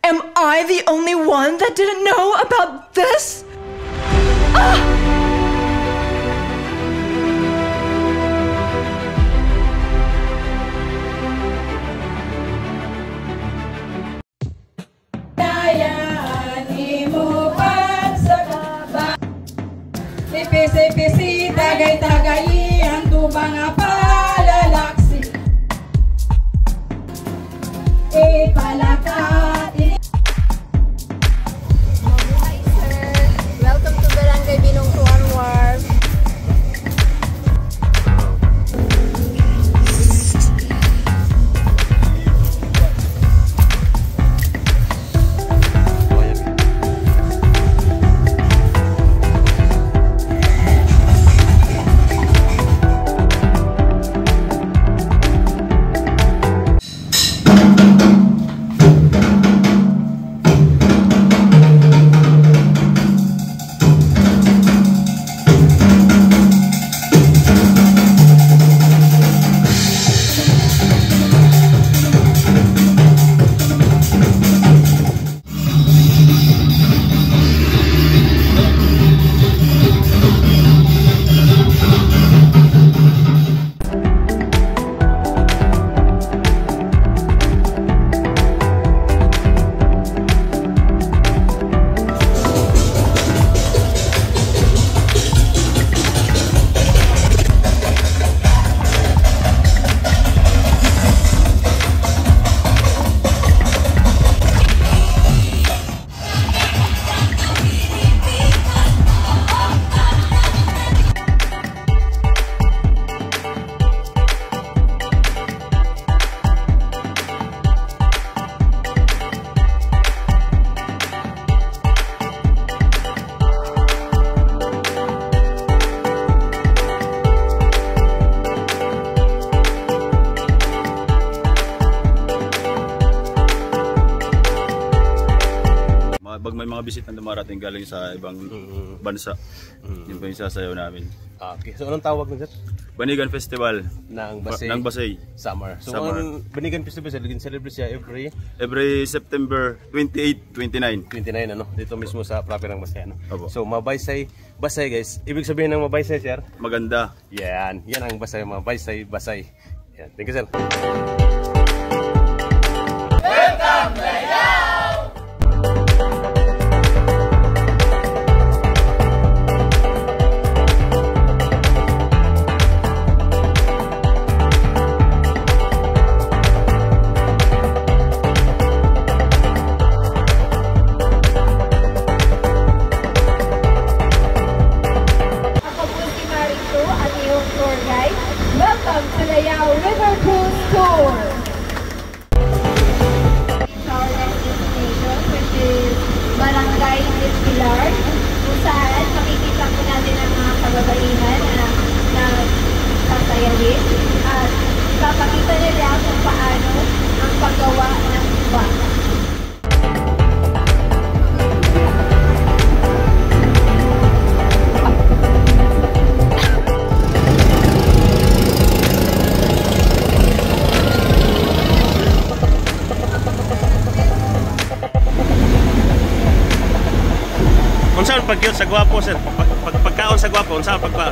Am I the only one that didn't know about this? Ah! Sipisi, tagay-tagayi, hanto mga palalaksi. Ipalakat. Hi sir, welcome to Barangay Binong Tuan Wharf. Pag may mga bisita na dumarating galing sa ibang bansa, yun po yung sasayaw namin. Okay, so anong tawag nun, sir? Banigan Festival ng Basay. Summer. So Summer. ang Banigan Festival siya, celebrate siya every September 28, 29. 29 ano, dito mismo sa proper ng Basay ano. Opo. So Basay guys. Ibig sabihin ng Basay, sir? Maganda. yan Yan ang Basay, Basay. Yan. Thank you, sir. Welcome, Layaw! Welcome to Layao River Cruise Tour! To our next destination, which is Barangay del Pilar, kung saan makikita po natin ang mga kababaihan na sasayahin at papakita nila kung paano ang paggawa ng iba. Saan pagkaon sa gwapo, sir? Pagkaon sa gwapo, saan pagkaon?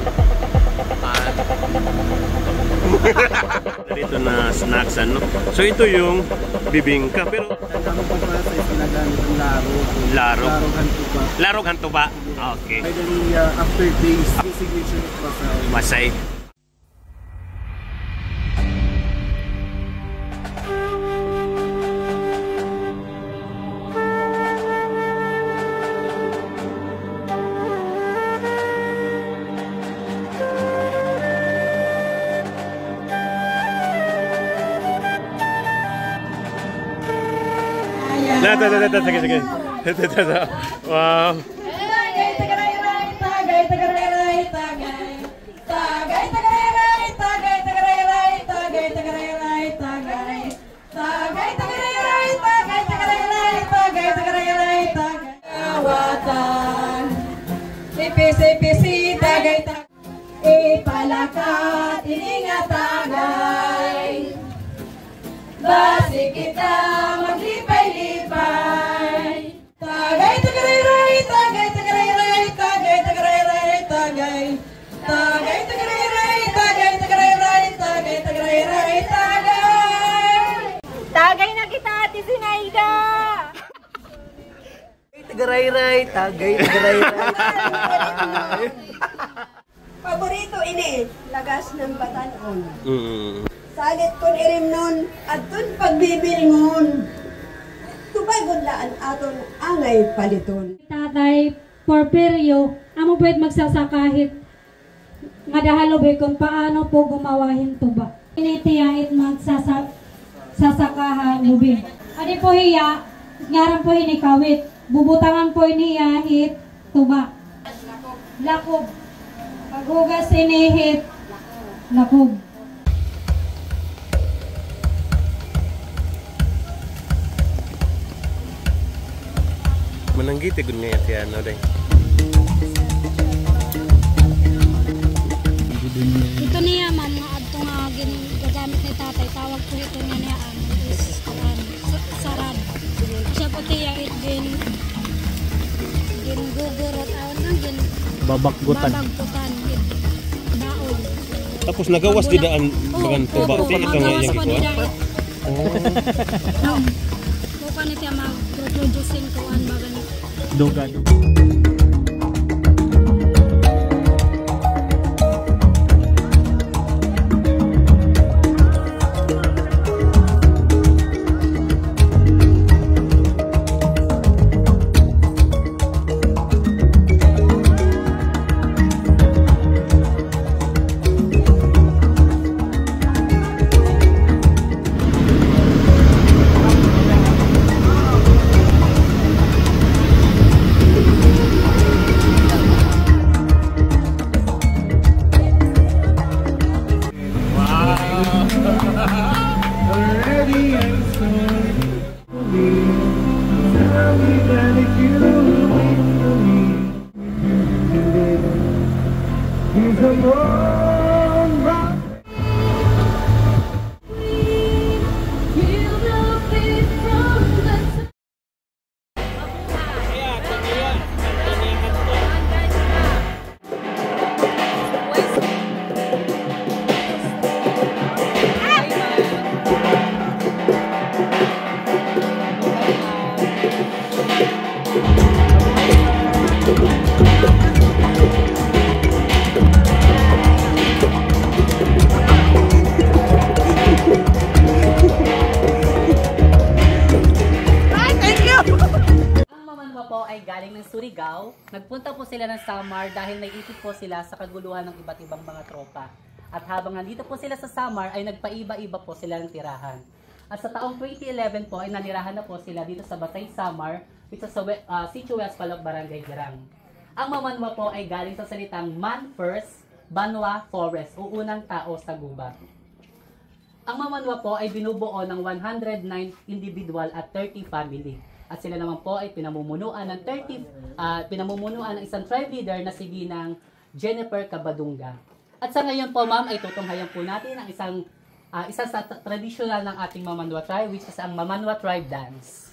Dito na snacks ano. So ito yung bibingka pero Ang pagpasa is ginagamit ang laro. hantupa. Larog hantuba. Okay. Finally, after days, signature of Basay. Basay. Sige. Wow. Sipisi, tagay-tagay, ipalakat, iningatagay. Basi kita maglipay-lipay. Tagaray-ray, tagay-ray. Paborito ini, lagas ng batanon. Mm. Salit kon irim nun, at dun pagbibilingon. Tubagod laan aton angay paliton. Tatay Porfirio, amo pwede magsasakahit madahalobe kung paano po gumawahin tuba. Initiyait magsasakahan ubi. Adi po hiya, ngaran po hinikawit. Bubutangan po inihit tuba. Lakob. Paghugas inihit. Lakob. Mananggiti gud nga yan ano day. Ito niya ma'am nga adto nga gagamit ni tatay tawag ko ito nga niya is sarad. Siya po tiya it gin gugurot awan lang gin babaggutan it baon. Tapos nagawas di daan bagan tuba ito nga yang gikuha. Oh. Bukan niya mag-producing kuan bagan Dugan. Nagpunta po sila ng Samar dahil naiipit po sila sa kaguluhan ng iba't ibang mga tropa. At habang nandito po sila sa Samar ay nagpaiba-iba po sila ng tirahan. At sa taong 2011 po ay nanirahan na po sila dito sa Batay Samar, dito sa Sitio West Palok, Barangay Girang. Ang mamanwa po ay galing sa salitang man first, banwa forest, o unang tao sa gubat. Ang mamanwa po ay binubuo ng 109 individual at 30 family. At sila naman po ay pinamumunuan ng pinamumunuan ng isang tribe leader na si Ginang Jennifer Cabadunga. At sa ngayon po ma'am ay tutunghayan po natin ang isa sa traditional ng ating Mamanwa tribe, which is ang Mamanwa tribe dance.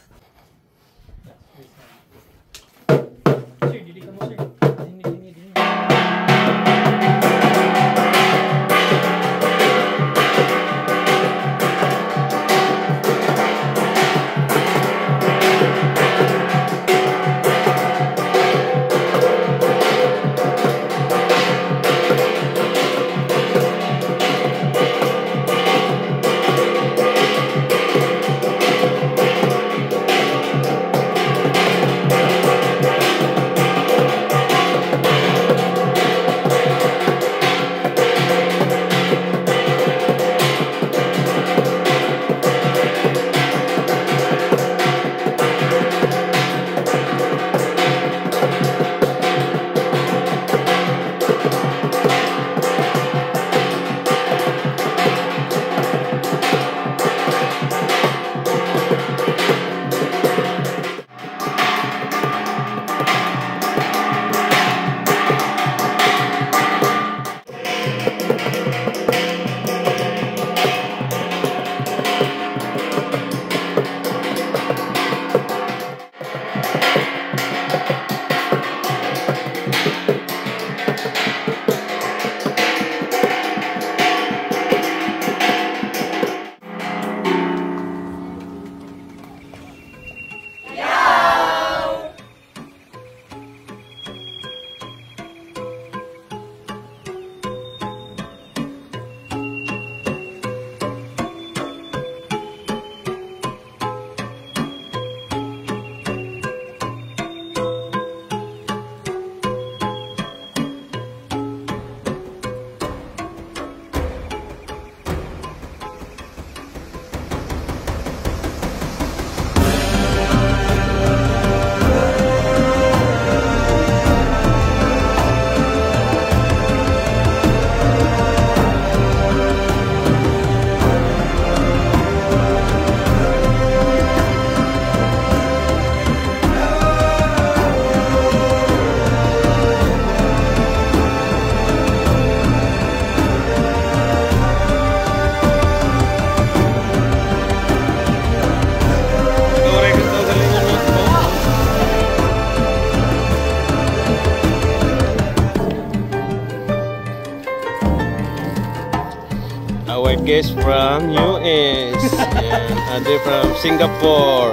guys from US. And other from Singapore.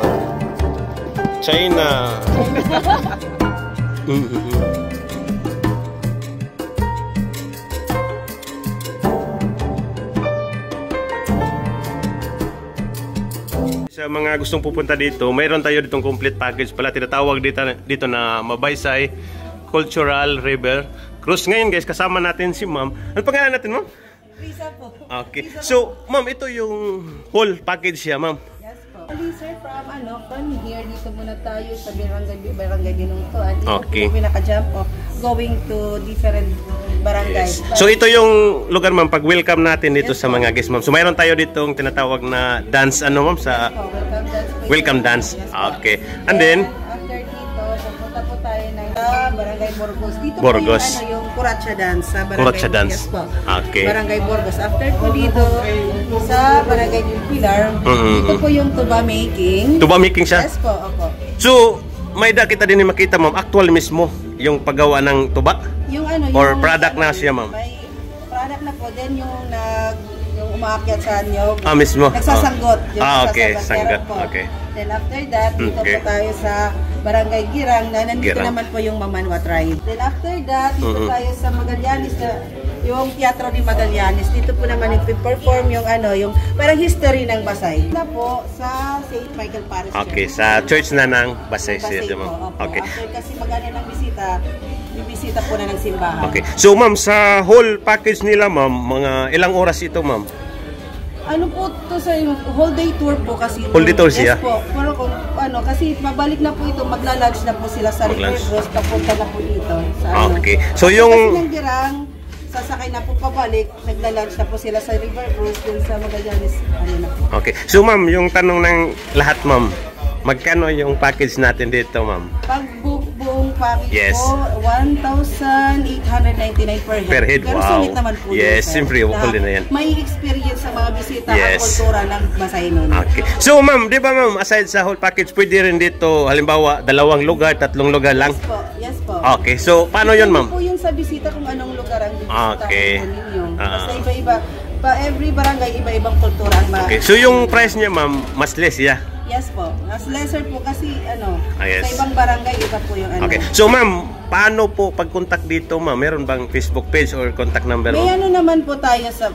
China. Sa mga gustong pupunta dito, mayroon tayo ditong complete package pala. Tinatawag dito na Mabaysay Cultural River Cruise. Ngayon guys, kasama natin si ma'am. Ano pangalan natin, ma'am? Risa po. Okay. So, ma'am, ito yung whole package siya, ma'am. Yes po. Sir, from here, dito muna tayo sa Barangay Dinungtuan. Okay. Ito po pinaka-jump off, going to different barangays. Yes. So, ito yung lugar, ma'am, pag welcome natin dito sa mga guests, ma'am. So, mayroon tayo ditong tinatawag na dance, ano, ma'am, sa welcome dance. Okay. And then, after dito, pupunta po tayo ng Barangay Burgos. Dito Burgos. po yung Kuracha Dance sa Barangay Kuracha Dance. Yes po. Okay. Barangay Burgos. After po dito, sa Barangay Pilar, dito po yung tuba making. Tuba making siya? Yes po, opo. So, may kita din makita, ma'am, actual mismo yung paggawa ng tuba? Yung ano, Or yung, product na siya, ma'am? May product na po din yung yung umaakyat sa anyo. Mismo? Nagsasanggot. Yung Okay. nagsasanggot. Sanggot. Meron po. Okay. Then after that, dito Okay. po tayo sa Barangay Girang na nandito Girang. naman po yung Mamanwa tribe. Then after that, dito tayo sa Magallanes na yung Teatro ni Magallanes. Dito po naman nagpe-perform yung ano, yung parang history ng Basay. Na po sa St. Michael Parish. Okay, Church. sa church na ng Basay Basay City, po, ma'am. opo. Okay. After kasi mag-ano ng bisita, bibisita po na ng simbahan. Okay. So, ma'am, sa whole package nila, ma'am, mga ilang oras ito, ma'am? Ano po to sa whole day tour po kasi. Whole day tour siya? Yes po. Pero kung ano, kasi mabalik na po ito, magla-lunch na po sila sa River Mag-lunch. Cruise, papunta na po dito. Sa ano. Okay. So, Kasi yung... ng Girang, sasakay na po pabalik, nagla-lunch na po sila sa River Cruise, dun sa Magallanes, ano na po. Okay. So, ma'am, yung tanong ng lahat, ma'am, magkano yung package natin dito, ma'am? Pag buong package Yes. po, 1,899 per head. Per head, Pero wow. sulit naman po Yes, sir, siyempre, whole din na yan. May experience sa mga bisita Yes. ang kultura ng Basay nun. Okay. So, ma'am, di ba, ma'am, aside sa whole package, pwede rin dito, halimbawa, 2 lugar, 3 lugar lang? Yes po, yes po. Okay. So, paano yun, ma'am? Depende po yung sa bisita kung anong lugar ang bibisitahin Okay. po ninyo. Ah. Basta iba-iba. Every barangay, iba-ibang kultura ang Okay. So, yung price niya, ma'am, mas less, yeah? Yes po. Mas lesser po kasi ano, Yes. sa ibang barangay, iba po yung ano. Okay. So, ma'am, paano po pag-contact dito, ma'am? Meron bang Facebook page or contact number? May ano naman po tayo sa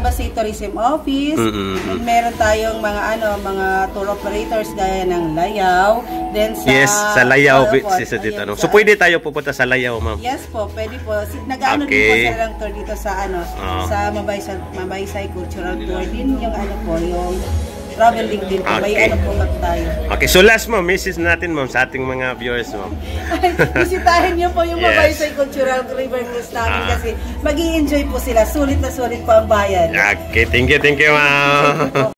Basay Tourism Office. And meron tayong mga mga tour operators gaya ng Layaw. Then sa Yes, sa Layaw po, sa dito. ayun, So, pwede tayo pupunta sa Layaw, ma'am? Yes po, pwede po. Nag-ano din po Okay. sila ng tour dito sa sa Mabaysay Cultural Tour din yung yung traveling din po. May Okay. po ba tayo. Okay, so last, ma'am, message natin, ma'am, sa ating mga viewers, ma'am. Bisitahin niyo po yung Yes. Mabaysay Cultural River Cruise namin kasi mag-i-enjoy po sila. Sulit na sulit po ang bayan. Okay, thank you, ma'am.